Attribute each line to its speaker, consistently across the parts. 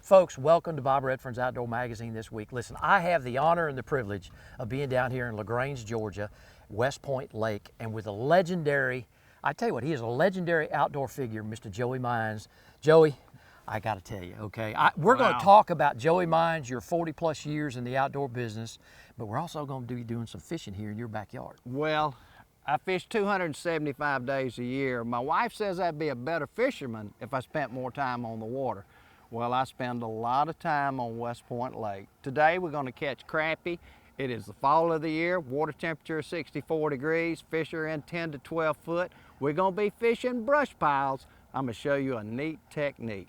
Speaker 1: Folks, welcome to Bob Redfern's Outdoor Magazine this week. Listen, I have the honor and the privilege of being down here in LaGrange, Georgia, West Point Lake, and with a legendary, I tell you what, he is a legendary outdoor figure, Mr. Joey Mines. Joey, I got to tell you, okay, we're going to talk about Joey Mines, your 40 plus years in the outdoor business, but we're also going to be doing some fishing here in your backyard.
Speaker 2: Well, I fish 275 days a year. My wife says I'd be a better fisherman if I spent more time on the water. Well, I spend a lot of time on West Point Lake. Today we're going to catch crappie. It is the fall of the year, water temperature is 64 degrees, fish are in 10 to 12 foot. We're going to be fishing brush piles. I'm going to show you a neat technique.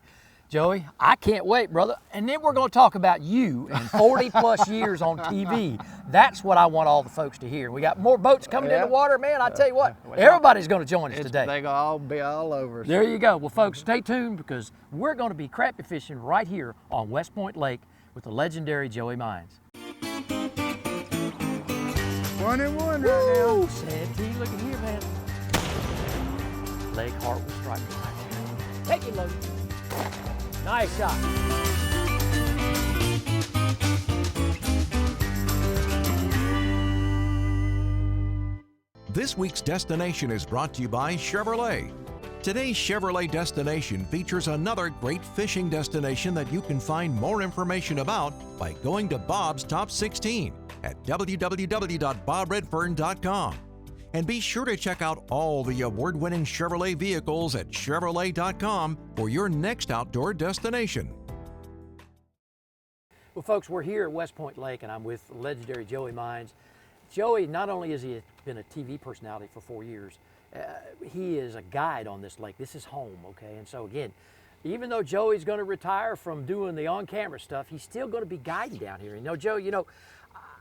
Speaker 1: Joey, I can't wait, brother. And then we're going to talk about you and 40 plus years on TV. That's what I want all the folks to hear. We got more boats coming in the water, man. I tell you what, everybody's going to join us today.
Speaker 2: They're going to all be all over us.
Speaker 1: There you go. Well, folks, stay tuned because we're going to be crappie fishing right here on West Point Lake with the legendary Joey Mines.
Speaker 2: 1-1 right now.
Speaker 1: Santee, look at here, man. Leg heart will strike me right there. Take it, Logan. Nice shot.
Speaker 3: This week's destination is brought to you by Chevrolet. Today's Chevrolet destination features another great fishing destination that you can find more information about by going to Bob's Top 16 at www.bobredfern.com. And be sure to check out all the award-winning Chevrolet vehicles at Chevrolet.com for your next outdoor destination.
Speaker 1: Well, folks, we're here at West Point Lake, and I'm with legendary Joey Mines. Joey, not only has he been a TV personality for 4 years, he is a guide on this lake. This is home, okay? And so, again, even though Joey's going to retire from doing the on-camera stuff, he's still going to be guiding down here. You know, Joe, you know,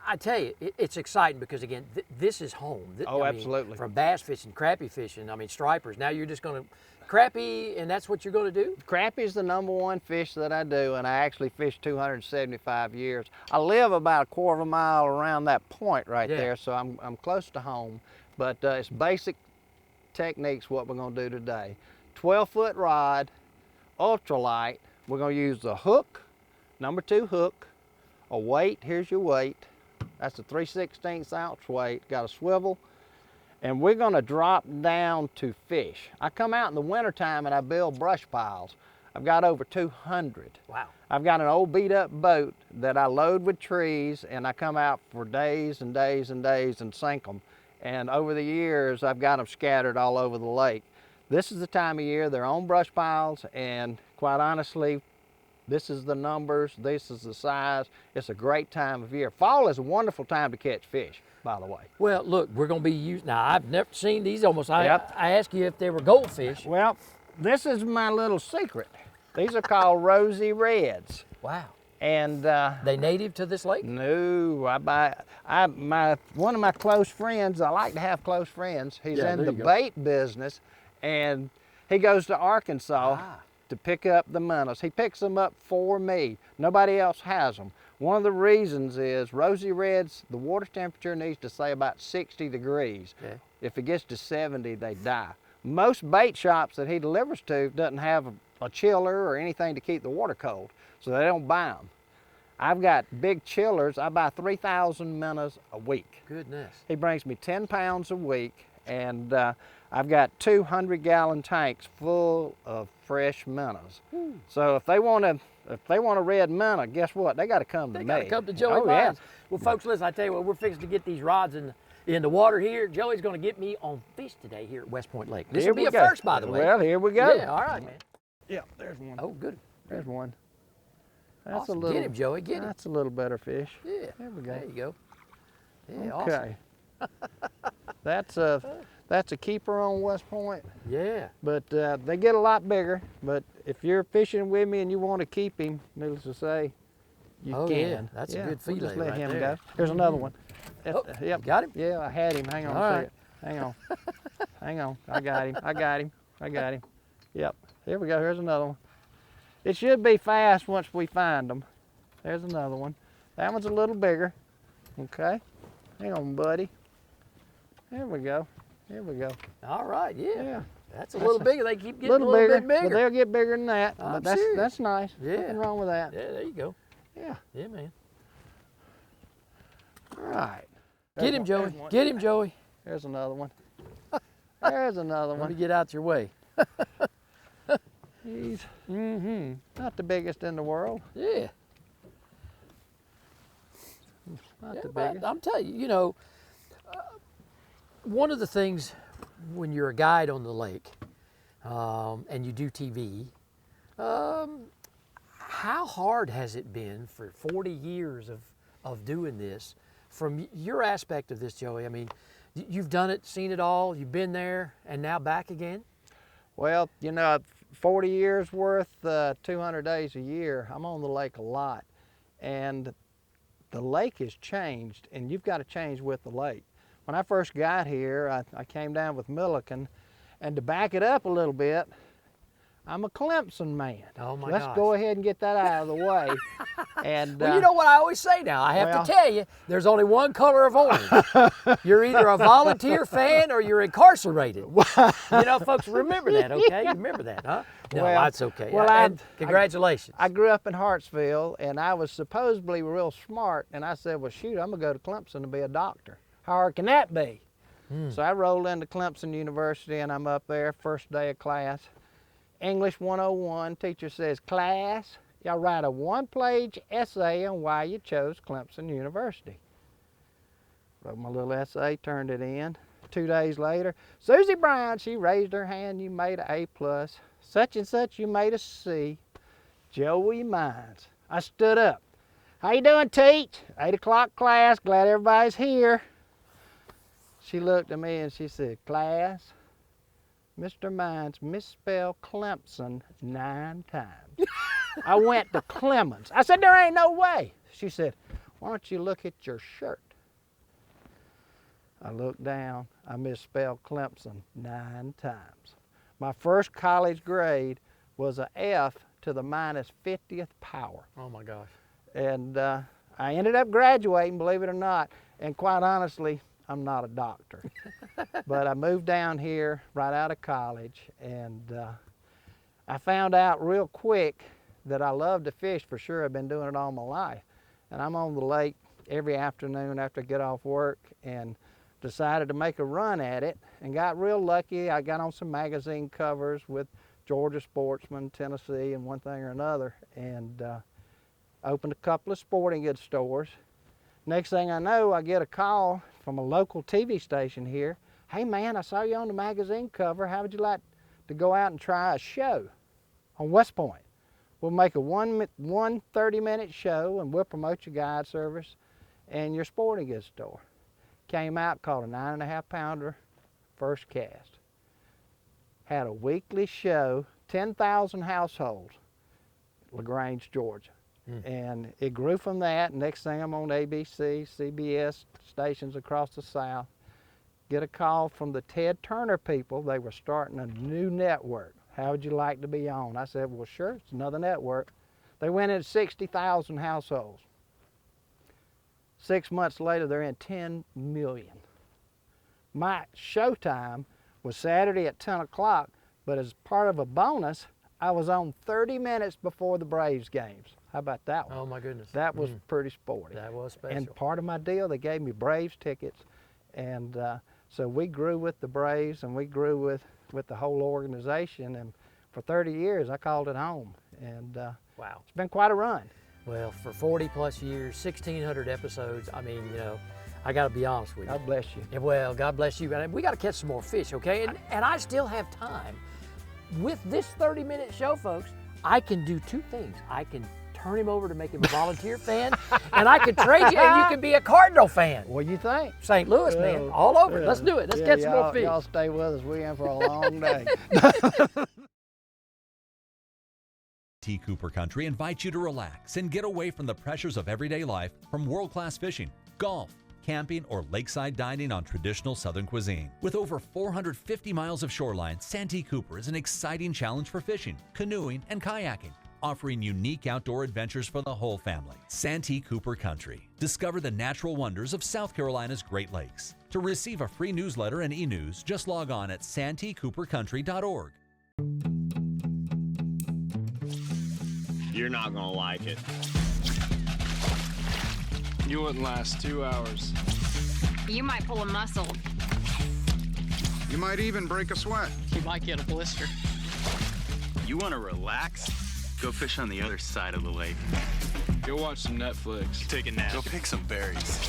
Speaker 1: I tell you, it's exciting because, again, this is home.
Speaker 2: Absolutely.
Speaker 1: From bass fishing, crappie fishing, I mean, stripers. Now you're just going to crappie, and that's what you're going to do?
Speaker 2: Crappie is the #1 fish that I do, and I actually fish 275 years. I live about a quarter of a mile around that point right there, so I'm close to home. But it's basic techniques what we're going to do today. 12-foot rod, ultralight. We're going to use the hook, #2 hook, a weight. Here's your weight. That's a 3/16 ounce weight, got a swivel, and we're gonna drop down to fish. I come out in the wintertime and I build brush piles. I've got over 200.
Speaker 1: Wow.
Speaker 2: I've got an old beat up boat that I load with trees, and I come out for days and days and days and sink them. And over the years, I've got them scattered all over the lake. This is the time of year they're on brush piles, and quite honestly, this is the numbers, this is the size. It's a great time of year. Fall is a wonderful time to catch fish, by the way.
Speaker 1: Well, look, we're going to be using, now I've never seen these almost. I asked you if they were goldfish.
Speaker 2: Well, this is my little secret. These are called rosy reds.
Speaker 1: Wow.
Speaker 2: And
Speaker 1: they native to this lake?
Speaker 2: No, one of my close friends, I like to have close friends. He's in the bait business, and he goes to Arkansas to pick up the minnows. He picks them up for me. Nobody else has them. One of the reasons is rosy reds, the water temperature needs to stay about 60 degrees. Okay. If it gets to 70, they die. Most bait shops that he delivers to doesn't have a chiller or anything to keep the water cold, so they don't buy them. I've got big chillers. I buy 3,000 minnows a week.
Speaker 1: Goodness.
Speaker 2: He brings me 10 pounds a week, and I've got 200-gallon tanks full of fresh minnows. So if they want a red minnow, guess what? They got to come to me.
Speaker 1: They got to come to Joey Mines. Well, folks, listen, I tell you what, we're fixing to get these rods in the water here. Joey's going to get me on fish today here at West Point Lake. This will be a first, by the way.
Speaker 2: Well, here we go.
Speaker 1: Yeah, all right, man.
Speaker 2: Yeah, there's one.
Speaker 1: Oh, good.
Speaker 2: There's one. That's
Speaker 1: awesome.
Speaker 2: a little.
Speaker 1: Get him, Joey. Get him.
Speaker 2: That's a little better fish.
Speaker 1: Yeah.
Speaker 2: There we go.
Speaker 1: There you go. Yeah,
Speaker 2: okay.
Speaker 1: Awesome.
Speaker 2: That's a keeper on West Point.
Speaker 1: Yeah.
Speaker 2: But they get a lot bigger. But if you're fishing with me and you want to keep him, needless to say, you can.
Speaker 1: Yeah, that's a good feeling.
Speaker 2: We'll just let him
Speaker 1: there.
Speaker 2: go. Here's another one.
Speaker 1: Oh,
Speaker 2: yep.
Speaker 1: Got him?
Speaker 2: Yeah, I had him. Hang on a second. Hang on. Hang on. I got him. I got him. I got him. Yep. Here we go. Here's another one. It should be fast once we find them. There's another one. That one's a little bigger. Okay. Hang on, buddy. There we go. Here we go.
Speaker 1: All right, yeah.
Speaker 2: Yeah.
Speaker 1: That's a little bigger. They keep getting a little bit bigger.
Speaker 2: But they'll get bigger than that.
Speaker 1: I'm
Speaker 2: But
Speaker 1: serious.
Speaker 2: that's nice.
Speaker 1: Yeah.
Speaker 2: Nothing wrong with that.
Speaker 1: Yeah, there you go.
Speaker 2: Yeah.
Speaker 1: Yeah, man.
Speaker 2: All right.
Speaker 1: Get him, Joey. Get him, Joey.
Speaker 2: There's another one. There's another
Speaker 1: Let
Speaker 2: one.
Speaker 1: me get out your way.
Speaker 2: He's not the biggest in the world.
Speaker 1: Yeah.
Speaker 2: Not
Speaker 1: Yeah,
Speaker 2: the
Speaker 1: but
Speaker 2: biggest.
Speaker 1: I'm telling you, you know, one of the things when you're a guide on the lake and you do TV, how hard has it been for 40 years of doing this? From your aspect of this, Joey, I mean, you've done it, seen it all, you've been there, and now back again?
Speaker 2: Well, you know, 40 years worth, 200 days a year, I'm on the lake a lot. And the lake has changed, and you've got to change with the lake. When I first got here, I came down with Milliken, and to back it up a little bit, I'm a Clemson man.
Speaker 1: Oh my
Speaker 2: Let's
Speaker 1: gosh.
Speaker 2: go ahead and get that out of the way. And
Speaker 1: Well, you know what I always say now, I have to tell you, there's only one color of orange. You're either a volunteer fan or you're incarcerated. You know, folks, remember that, okay? You remember that, huh? No,
Speaker 2: Well,
Speaker 1: that's okay.
Speaker 2: well,
Speaker 1: And congratulations.
Speaker 2: I grew up in Hartsville, and I was supposedly real smart, and I said, well, shoot, I'm going to go to Clemson to be a doctor. How hard can that be? So I rolled into Clemson University, and I'm up there, first day of class. English 101, teacher says, class, y'all write a one-page essay on why you chose Clemson University. Wrote my little essay, turned it in. 2 days later, Susie Brown, she raised her hand, you made an A+. Such and such, you made a C. Joey Mines. I stood up. How you doing, Teach? 8 o'clock class, glad everybody's here. She looked at me and she said, class, Mr. Mines misspelled Clemson 9 times. I went to Clemens. I said, there ain't no way. She said, why don't you look at your shirt? I looked down. I misspelled Clemson 9 times. My first college grade was a F to the -50th power.
Speaker 1: Oh my gosh.
Speaker 2: And I ended up graduating, believe it or not. And quite honestly, I'm not a doctor. But I moved down here right out of college, and I found out real quick that I love to fish for sure. I've been doing it all my life. And I'm on the lake every afternoon after I get off work, and decided to make a run at it, and got real lucky. I got on some magazine covers with Georgia Sportsman, Tennessee, and one thing or another, and opened a couple of sporting goods stores. Next thing I know, I get a call from a local TV station here. Hey man, I saw you on the magazine cover. How would you like to go out and try a show on West Point? We'll make a one 30-minute show, and we'll promote your guide service and your sporting goods store. Came out, caught a 9.5 pounder, first cast. Had a weekly show, 10,000 households, LaGrange, Georgia. And it grew from that. Next thing I'm on ABC, CBS stations across the South. Get a call from the Ted Turner people. They were starting a new network. How would you like to be on? I said, well, sure, it's another network. They went in 60,000 households. 6 months later, they're in 10 million. My showtime was Saturday at 10 o'clock, but as part of a bonus, I was on 30 minutes before the Braves games. How about that one?
Speaker 1: Oh my goodness.
Speaker 2: That was pretty sporty.
Speaker 1: That was special.
Speaker 2: And part of my deal, they gave me Braves tickets, and so we grew with the Braves, and we grew with the whole organization, and for 30 years I called it home, and
Speaker 1: wow.
Speaker 2: it's been quite a run.
Speaker 1: Well, for 40 plus years, 1,600 episodes, I mean, you know, I got to be honest with you.
Speaker 2: God bless you.
Speaker 1: Yeah, well, God bless you. And we got to catch some more fish, okay? And I still have time. With this 30-minute show, folks, I can do two things. I can turn him over to make him a volunteer fan, and I can trade you, and you can be a Cardinal fan.
Speaker 2: What do you think?
Speaker 1: St. Louis, man, all over. Let's do it. Let's catch some more fish.
Speaker 2: Y'all stay with us. We're in for a long day.
Speaker 4: T. Cooper Country invites you to relax and get away from the pressures of everyday life from world-class fishing, golf, camping, or lakeside dining on traditional Southern cuisine. With over 450 miles of shoreline, Santee Cooper is an exciting challenge for fishing, canoeing, and kayaking, offering unique outdoor adventures for the whole family. Santee Cooper Country. Discover the natural wonders of South Carolina's Great Lakes. To receive a free newsletter and e-news, just log on at santeecoopercountry.org.
Speaker 5: You're not gonna like it.
Speaker 6: You wouldn't last 2 hours.
Speaker 7: You might pull a muscle.
Speaker 8: You might even break a sweat.
Speaker 9: You might get a blister.
Speaker 5: You wanna relax? Go fish on the other side of the lake.
Speaker 6: Go watch some Netflix.
Speaker 5: Take a nap.
Speaker 8: Go pick some berries.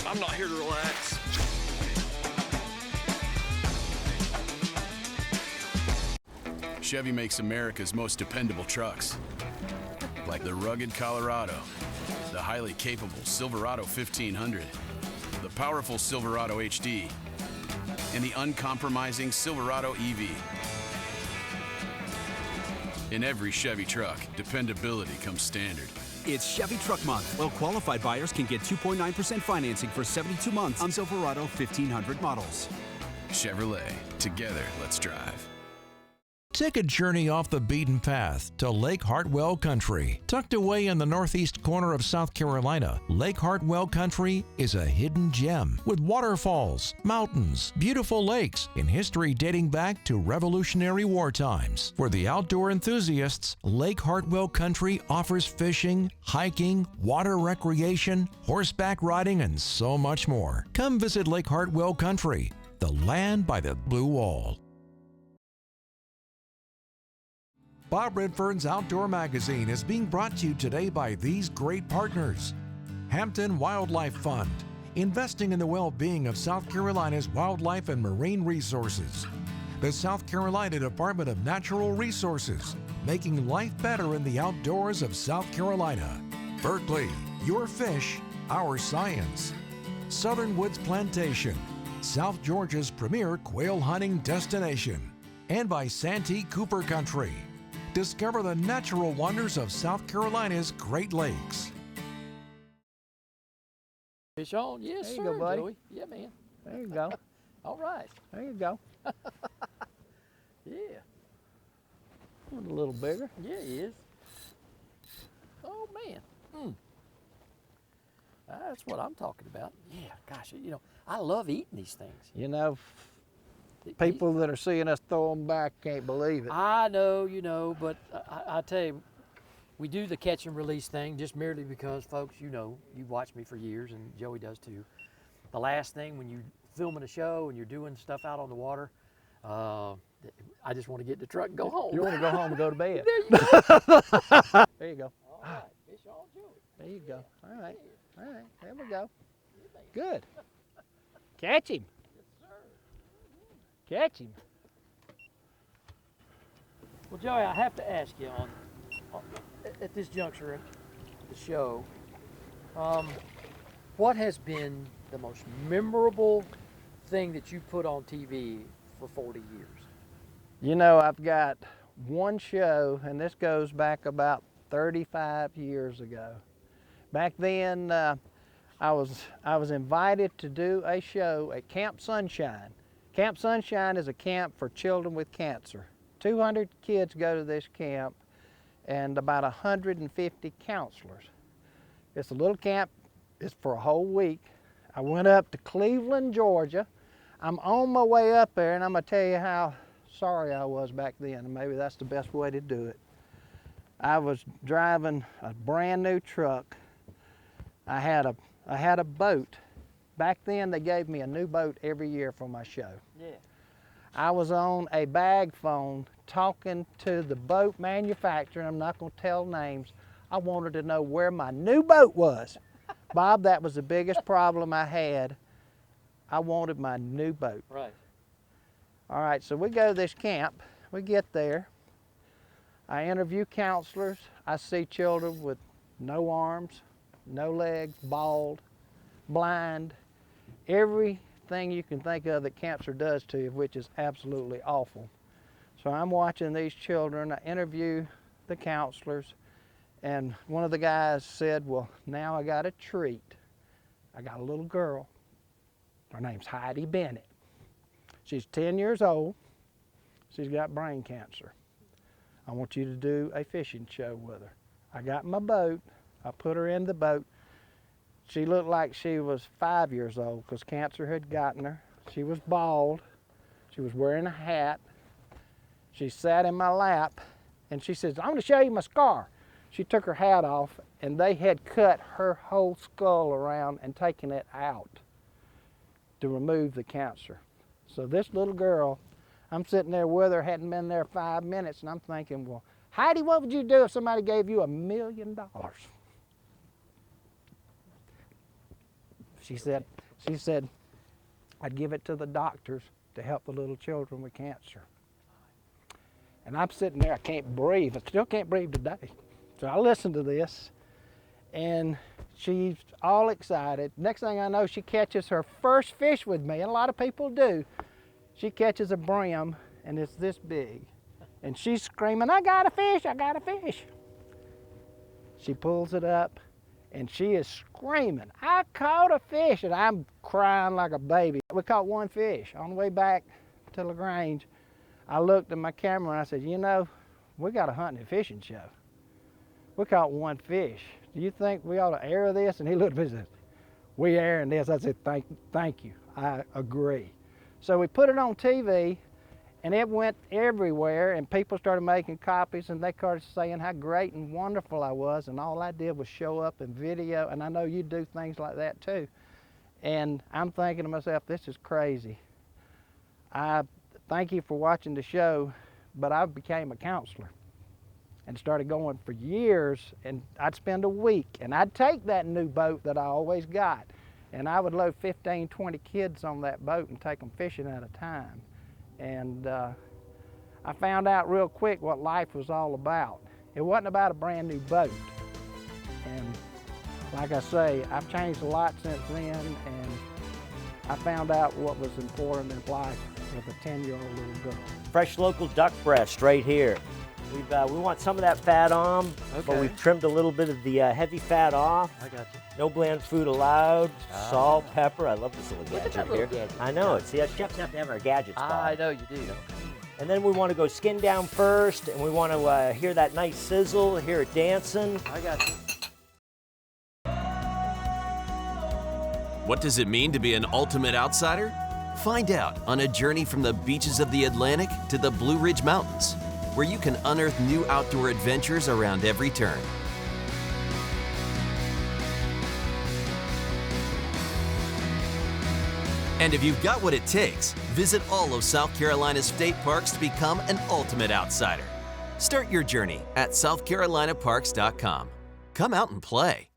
Speaker 5: I'm not here to relax.
Speaker 8: Chevy makes America's most dependable trucks. Like the rugged Colorado, the highly capable Silverado 1500, the powerful Silverado HD, and the uncompromising Silverado EV. In every Chevy truck, dependability comes standard.
Speaker 10: It's Chevy Truck Month. Well-qualified buyers can get 2.9% financing for 72 months on Silverado 1500 models.
Speaker 8: Chevrolet. Together, let's drive.
Speaker 3: Take a journey off the beaten path to Lake Hartwell Country. Tucked away in the northeast corner of South Carolina, Lake Hartwell Country is a hidden gem with waterfalls, mountains, beautiful lakes, and history dating back to Revolutionary War times. For the outdoor enthusiasts, Lake Hartwell Country offers fishing, hiking, water recreation, horseback riding, and so much more. Come visit Lake Hartwell Country, the land by the blue wall. Bob Redfern's Outdoor Magazine is being brought to you today by these great partners. Hampton Wildlife Fund, investing in the well-being of South Carolina's wildlife and marine resources. The South Carolina Department of Natural Resources, making life better in the outdoors of South Carolina. Berkeley, your fish, our science. Southern Woods Plantation, South Georgia's premier quail hunting destination. And by Santee Cooper Country. Discover the natural wonders of South Carolina's Great Lakes.
Speaker 1: Fish on? Yes,
Speaker 2: There
Speaker 1: sir,
Speaker 2: you go, buddy.
Speaker 1: Joey. Yeah, man.
Speaker 2: There you go.
Speaker 1: All right.
Speaker 2: There you go.
Speaker 1: Yeah.
Speaker 2: A little bigger.
Speaker 1: Yeah, he is. Oh, man. That's what I'm talking about. Yeah, gosh, you know, I love eating these things.
Speaker 2: You know, people that are seeing us throw them back can't believe it.
Speaker 1: I know, you know, but I tell you, we do the catch and release thing just merely because, folks, you know, you've watched me for years, and Joey does too. The last thing when you're filming a show and you're doing stuff out on the water, I just want to get in the truck and go home.
Speaker 2: You want to go home and go to bed.
Speaker 1: There you go.
Speaker 2: There you go.
Speaker 1: All right, fish on, Joey.
Speaker 2: There you go. All right. All right. There we go. Good. Catch him. Catch him.
Speaker 1: Well, Joey, I have to ask you at this juncture of the show, what has been the most memorable thing that you put on TV for 40 years?
Speaker 2: You know, I've got one show, and this goes back about 35 years ago. Back then, I was invited to do a show at Camp Sunshine. Camp Sunshine is a camp for children with cancer. 200 kids go to this camp and about 150 counselors. It's a little camp, it's for a whole week. I went up to Cleveland, Georgia. I'm on my way up there, and I'm gonna tell you how sorry I was back then, and maybe that's the best way to do it. I was driving a brand new truck. I had a boat. Back then, they gave me a new boat every year for my show.
Speaker 1: Yeah.
Speaker 2: I was on a bag phone talking to the boat manufacturer, and I'm not going to tell names. I wanted to know where my new boat was. Bob, that was the biggest problem I had. I wanted my new boat.
Speaker 1: Right.
Speaker 2: All right, so we go to this camp. We get there. I interview counselors. I see children with no arms, no legs, bald, blind, everything you can think of that cancer does to you, which is absolutely awful. So I'm watching these children. I interview the counselors, and one of the guys said, well, now I got a treat. I got a little girl. Her name's Heidi Bennett. She's 10 years old. She's got brain cancer. I want you to do a fishing show with her. I got my boat. I put her in the boat. She looked like she was 5 years old because cancer had gotten her. She was bald. She was wearing a hat. She sat in my lap and she says, "I'm going to show you my scar." She took her hat off and they had cut her whole skull around and taken it out to remove the cancer. So this little girl, I'm sitting there with her, hadn't been there 5 minutes, and I'm thinking, well, Heidi, what would you do if somebody gave you $1 million? She said, I'd give it to the doctors to help the little children with cancer. And I'm sitting there, I can't breathe. I still can't breathe today. So I listened to this, and she's all excited. Next thing I know, she catches her first fish with me, and a lot of people do. She catches a brim, and it's this big. And she's screaming, "I got a fish, I got a fish." She pulls it up, and she is screaming, "I caught a fish," and I'm crying like a baby. We caught one fish. On the way back to LaGrange, I looked at my camera and I said, "You know, we got a hunting and fishing show. We caught one fish. Do you think we ought to air this?" And he looked at me and said, "We airing this." I said, thank you, I agree. So we put it on TV, and it went everywhere, and people started making copies, and they started saying how great and wonderful I was, and all I did was show up in video, and I know you do things like that too. And I'm thinking to myself, this is crazy. I thank you for watching the show, but I became a counselor and started going for years, and I'd spend a week, and I'd take that new boat that I always got, and I would load 15, 20 kids on that boat and take them fishing at a time. And I found out real quick what life was all about. It wasn't about a brand new boat. And like I say, I've changed a lot since then, and I found out what was important in life with a 10-year-old little girl.
Speaker 9: Fresh local duck breast right here. We want some of that fat on, but we've trimmed a little bit of the heavy fat off.
Speaker 1: I got you.
Speaker 9: No bland food allowed. Salt, pepper. I love this little gadget here.
Speaker 1: Gadget.
Speaker 9: I know it. See, us chefs have to have our gadgets.
Speaker 1: I know you do.
Speaker 9: And then we want to go skin down first, and we want to hear that nice sizzle, hear it dancing.
Speaker 1: I got you.
Speaker 11: What does it mean to be an ultimate outsider? Find out on a journey from the beaches of the Atlantic to the Blue Ridge Mountains, where you can unearth new outdoor adventures around every turn. And if you've got what it takes, visit all of South Carolina's state parks to become an ultimate outsider. Start your journey at southcarolinaparks.com. Come out and play.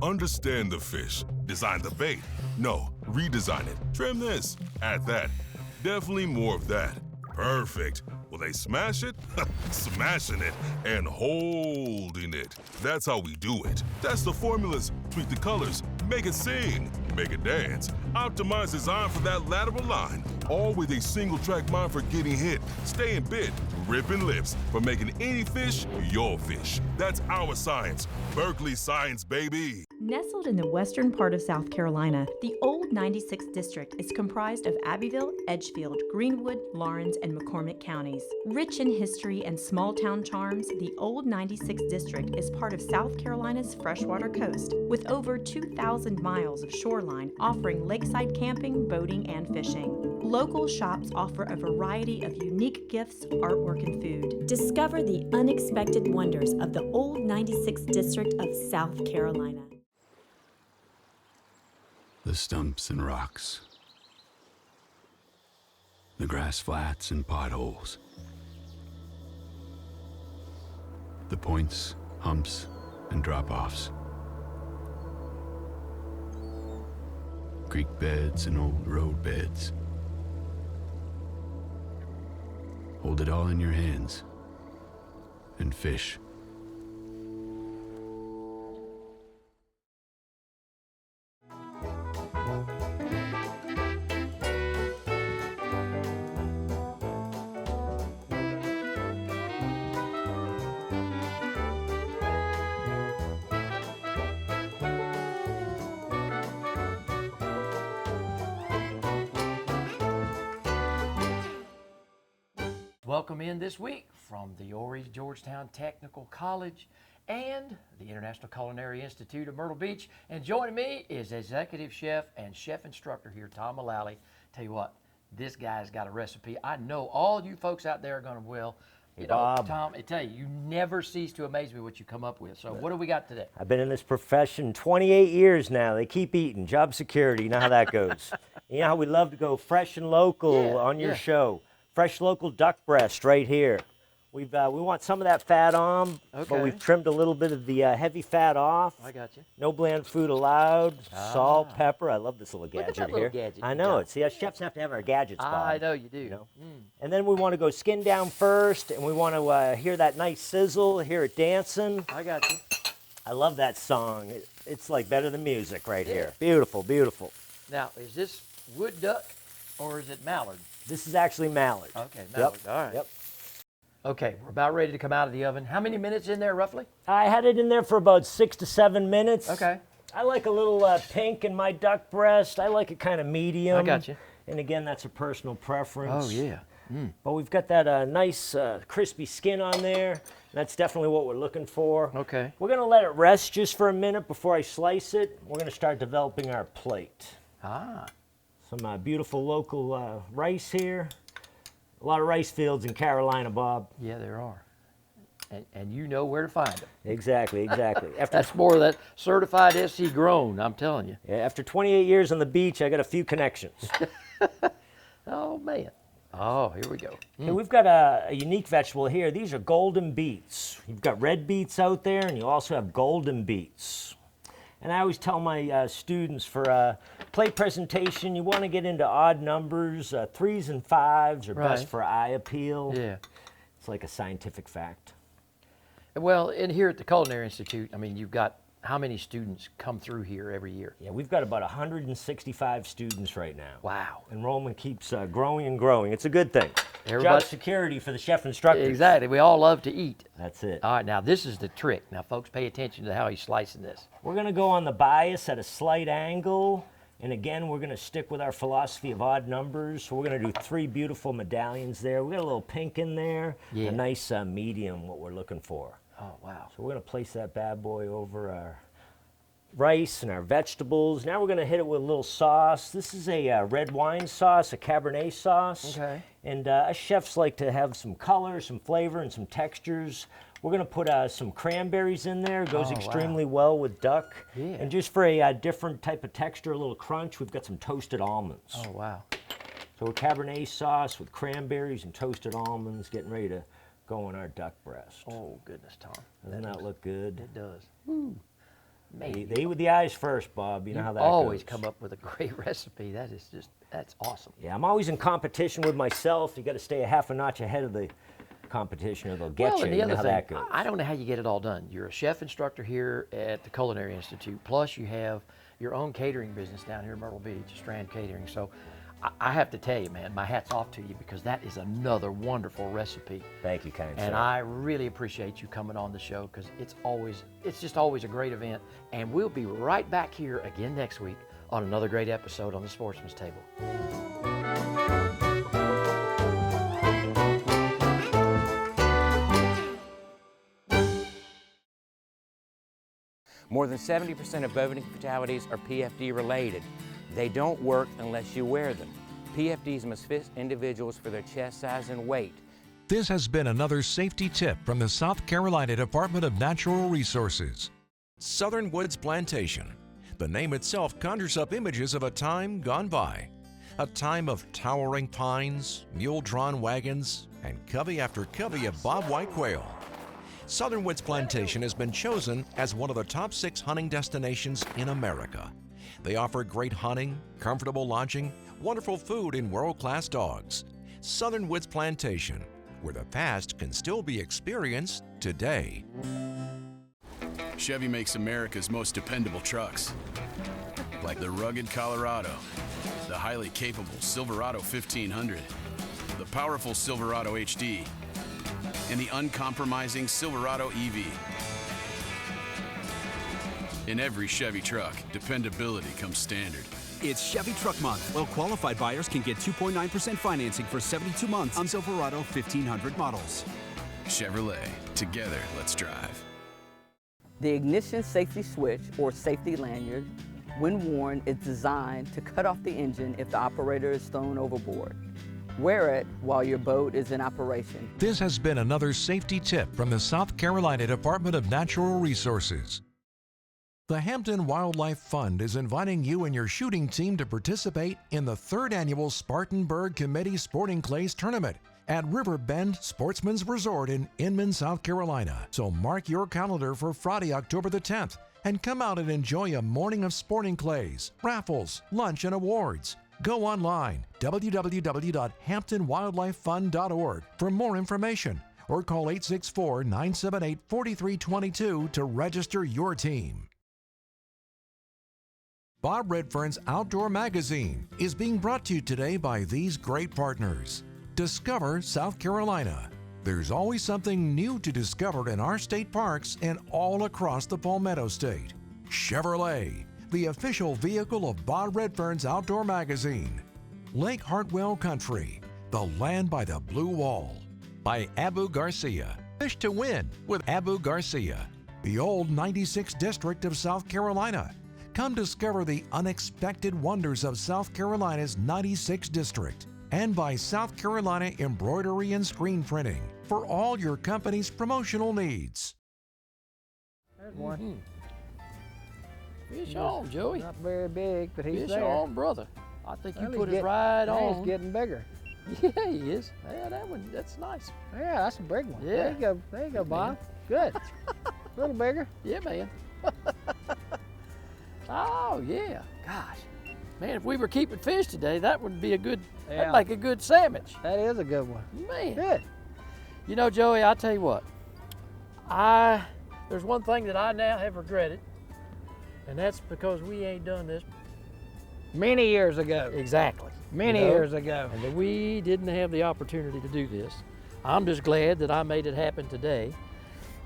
Speaker 12: Understand the fish. Design the bait. No, redesign it. Trim this. Add that. Definitely more of that. Perfect. Will they smash it? Smashing it and holding it. That's how we do it. That's the formulas. Tweak the colors. Make it sing. Make it dance. Optimize design for that lateral line. All with a single track mind for getting hit, staying bit, ripping lips, for making any fish your fish. That's our science. Berkeley science, baby.
Speaker 13: Nestled in the western part of South Carolina, the Old 96th District is comprised of Abbeville, Edgefield, Greenwood, Lawrence, and McCormick counties. Rich in history and small-town charms, the Old 96th District is part of South Carolina's freshwater coast, with over 2,000 miles of shoreline offering lakeside camping, boating, and fishing. Local shops offer a variety of unique gifts, artwork, and food. Discover the unexpected wonders of the Old 96th District of South Carolina.
Speaker 14: The stumps and rocks, the grass flats and potholes, the points, humps, and drop-offs, creek beds and old road beds. Hold it all in your hands and fish.
Speaker 1: Welcome in this week from the Ories Georgetown Technical College and the International Culinary Institute of Myrtle Beach. And joining me is executive chef and chef instructor here, Tom Mullally. Tell you what, this guy's got a recipe. I know all you folks out there are going to will. You know,
Speaker 9: Bob.
Speaker 1: Tom, I tell you never cease to amaze me what you come up with. So what do we got today?
Speaker 9: I've been in this profession 28 years now. They keep eating. Job security, you know how that goes. You know how we love to go fresh and local on your show. Fresh local duck breast right here. We want some of that fat on, but we've trimmed a little bit of the heavy fat off.
Speaker 1: I got you.
Speaker 9: No bland food allowed. Salt, pepper. I love this little gadget
Speaker 1: Look at that
Speaker 9: here.
Speaker 1: little gadget
Speaker 9: I
Speaker 1: you
Speaker 9: know
Speaker 1: got.
Speaker 9: it. See, us chefs have to have our gadgets, Bob.
Speaker 1: I know you do.
Speaker 9: You know? And then we want to go skin down first, and we want to hear that nice sizzle, hear it dancing.
Speaker 1: I got you.
Speaker 9: I love that song. It's like better than music right here. Beautiful, beautiful.
Speaker 1: Now, is this wood duck or is it mallard?
Speaker 9: This is actually mallard.
Speaker 1: Okay, mallard.
Speaker 9: Yep.
Speaker 1: All right.
Speaker 9: Yep.
Speaker 1: Okay, we're about ready to come out of the oven. How many minutes in there, roughly?
Speaker 9: I had it in there for about 6 to 7 minutes.
Speaker 1: Okay.
Speaker 9: I like a little pink in my duck breast. I like it kind of medium.
Speaker 1: I got you.
Speaker 9: And again, that's a personal preference.
Speaker 1: Oh, yeah.
Speaker 9: But we've got that nice crispy skin on there. That's definitely what we're looking for.
Speaker 1: Okay.
Speaker 9: We're going to let it rest just for a minute before I slice it. We're going to start developing our plate. Some beautiful local rice here. A lot of rice fields in Carolina, Bob.
Speaker 1: Yeah, there are. And you know where to find them.
Speaker 9: Exactly, exactly.
Speaker 1: That's more of that certified SC grown, I'm telling you.
Speaker 9: Yeah, after 28 years on the beach, I got a few connections.
Speaker 1: Oh, man. Oh, here we go.
Speaker 9: Hey, we've got a unique vegetable here. These are golden beets. You've got red beets out there, and you also have golden beets. And I always tell my students for a plate presentation, you want to get into odd numbers. 3s and 5s are best for eye appeal.
Speaker 1: Yeah.
Speaker 9: It's like a scientific fact.
Speaker 1: Well, and here at the Culinary Institute, I mean, you've got how many students come through here every year?
Speaker 9: Yeah, we've got about 165 students right now.
Speaker 1: Wow.
Speaker 9: Enrollment keeps growing and growing. It's a good thing.
Speaker 1: Everybody,
Speaker 9: job security for the chef instructors.
Speaker 1: Exactly. We all love to eat.
Speaker 9: That's it.
Speaker 1: All right, now this is the trick. Now, folks, pay attention to how he's slicing this.
Speaker 9: We're going to go on the bias at a slight angle. And again, we're going to stick with our philosophy of odd numbers. So we're going to do 3 beautiful medallions there. We got a little pink in there.
Speaker 1: Yeah.
Speaker 9: A nice medium, what we're looking for.
Speaker 1: Oh, wow.
Speaker 9: So we're going to place that bad boy over our rice and our vegetables. Now we're going to hit it with a little sauce. This is a red wine sauce, a Cabernet sauce.
Speaker 1: Okay.
Speaker 9: And us chefs like to have some color, some flavor, and some textures. We're going to put some cranberries in there. It goes extremely well with duck.
Speaker 1: Yeah.
Speaker 9: And just for a different type of texture, a little crunch, we've got some toasted almonds.
Speaker 1: Oh, wow.
Speaker 9: So a Cabernet sauce with cranberries and toasted almonds, getting ready to go on our duck breast.
Speaker 1: Oh, goodness, Tom.
Speaker 9: Doesn't that look good?
Speaker 1: It does. Woo.
Speaker 9: They eat with the eyes first, Bob. You know how that
Speaker 1: always
Speaker 9: goes.
Speaker 1: come up with a great recipe. That is just, that's awesome.
Speaker 9: Yeah, I'm always in competition with myself. You got to stay a half a notch ahead of the competition or they'll get you.
Speaker 1: And the
Speaker 9: You
Speaker 1: other
Speaker 9: know how
Speaker 1: thing,
Speaker 9: that goes.
Speaker 1: I don't know how you get it all done. You're a chef instructor here at the Culinary Institute, plus you have your own catering business down here in Myrtle Beach, Strand Catering. So I have to tell you, man, my hat's off to you because that is another wonderful recipe.
Speaker 9: Thank you, kind sir.
Speaker 1: And I really appreciate you coming on the show because it's just always a great event. And we'll be right back here again next week on another great episode on the Sportsman's Table.
Speaker 15: More than 70% of bovine fatalities are PFD related. They don't work unless you wear them. PFDs must fit individuals for their chest size and weight.
Speaker 3: This has been another safety tip from the South Carolina Department of Natural Resources. Southern Woods Plantation. The name itself conjures up images of a time gone by. A time of towering pines, mule-drawn wagons, and covey after covey of bobwhite quail. Southern Woods Plantation has been chosen as one of the top 6 hunting destinations in America. They offer great hunting, comfortable lodging, wonderful food, and world-class dogs. Southern Woods Plantation, where the past can still be experienced today.
Speaker 8: Chevy makes America's most dependable trucks, like the rugged Colorado, the highly capable Silverado 1500, the powerful Silverado HD, and the uncompromising Silverado EV. In every Chevy truck, dependability comes standard.
Speaker 10: It's Chevy Truck Month. Well-qualified buyers can get 2.9% financing for 72 months on Silverado 1500 models.
Speaker 8: Chevrolet. Together, let's drive.
Speaker 16: The ignition safety switch, or safety lanyard, when worn, is designed to cut off the engine if the operator is thrown overboard. Wear it while your boat is in operation.
Speaker 3: This has been another safety tip from the South Carolina Department of Natural Resources. The Hampton Wildlife Fund is inviting you and your shooting team to participate in the 3rd annual Spartanburg Committee Sporting Clays Tournament at River Bend Sportsman's Resort in Inman, South Carolina. So mark your calendar for Friday, October the 10th, and come out and enjoy a morning of sporting clays, raffles, lunch, and awards. Go online, www.hamptonwildlifefund.org for more information, or call 864-978-4322 to register your team. Bob Redfern's Outdoor Magazine is being brought to you today by these great partners. Discover South Carolina. There's always something new to discover in our state parks and all across the Palmetto State. Chevrolet, the official vehicle of Bob Redfern's Outdoor Magazine. Lake Hartwell Country, the land by the blue wall. By Abu Garcia. Fish to win with Abu Garcia. The old 96th District of South Carolina. Come discover the unexpected wonders of South Carolina's 96th District. And by South Carolina Embroidery and Screen Printing for all your company's promotional needs.
Speaker 2: There's one.
Speaker 1: Fish on, Joey.
Speaker 2: Not very big, but he's
Speaker 1: Fish
Speaker 2: there.
Speaker 1: on, brother. I think you
Speaker 2: Well,
Speaker 1: put
Speaker 2: he's
Speaker 1: it right
Speaker 2: now
Speaker 1: on.
Speaker 2: He's getting bigger.
Speaker 1: Yeah, he is. Yeah, that one, that's nice.
Speaker 2: Yeah, that's a big one.
Speaker 1: Yeah.
Speaker 2: There you go, Bob. Good. A little bigger.
Speaker 1: Yeah, man. Oh, yeah. Gosh. Man, if we were keeping fish today, that would be a good, that'd make a good sandwich.
Speaker 2: That is a good one.
Speaker 1: Man.
Speaker 2: Good.
Speaker 1: You know, Joey, I'll tell you what. There's one thing that I now have regretted, and that's because we ain't done this.
Speaker 2: Many years ago.
Speaker 1: Exactly.
Speaker 2: Many years ago.
Speaker 1: And that we didn't have the opportunity to do this. I'm just glad that I made it happen today,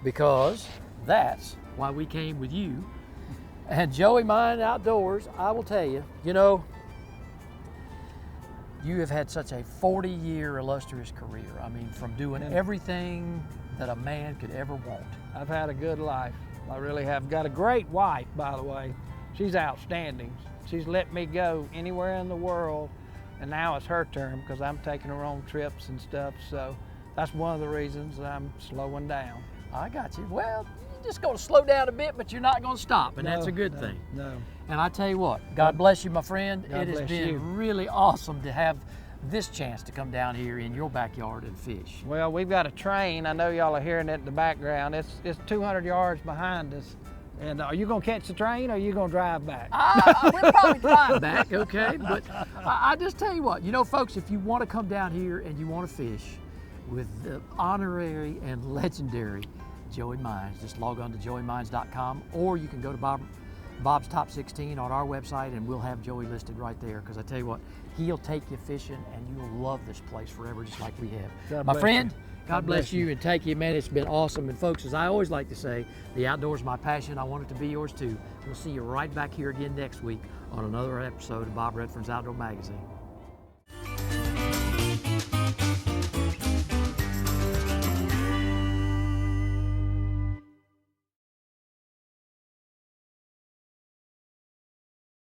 Speaker 1: because that's why we came with you. And Joey Mine Outdoors, I will tell you, you know, you have had such a 40-year illustrious career. I mean, from doing everything that a man could ever want.
Speaker 2: I've had a good life. I really have. Got a great wife, by the way. She's outstanding. She's let me go anywhere in the world, and now it's her turn because I'm taking her on trips and stuff. So that's one of the reasons that I'm slowing down.
Speaker 1: I got you. Well, you're just going to slow down a bit, but you're not going to stop, and that's a good thing.
Speaker 2: No.
Speaker 1: And I tell you what, God bless you, my friend.
Speaker 2: God
Speaker 1: It has
Speaker 2: bless
Speaker 1: been
Speaker 2: you.
Speaker 1: really awesome to have this chance to come down here in your backyard and fish.
Speaker 2: Well, we've got a train. I know y'all are hearing it in the background. It's 200 yards behind us. And are you going to catch the train, or are you going to drive back?
Speaker 1: We'll probably drive back, okay? But I just tell you what, you know, folks, if you want to come down here and you want to fish with the honorary and legendary Joey Mines, just log on to joeymines.com, or you can go to Bob's Top 16 on our website, and we'll have Joey listed right there, because I tell you what, he'll take you fishing and you'll love this place forever, just like we have.
Speaker 2: God
Speaker 1: My
Speaker 2: bless
Speaker 1: friend,
Speaker 2: you.
Speaker 1: God bless you and take you, man. It's been awesome. And folks, as I always like to say, the outdoors is my passion. I want it to be yours too. We'll see you right back here again next week on another episode of Bob Redfern's Outdoor Magazine.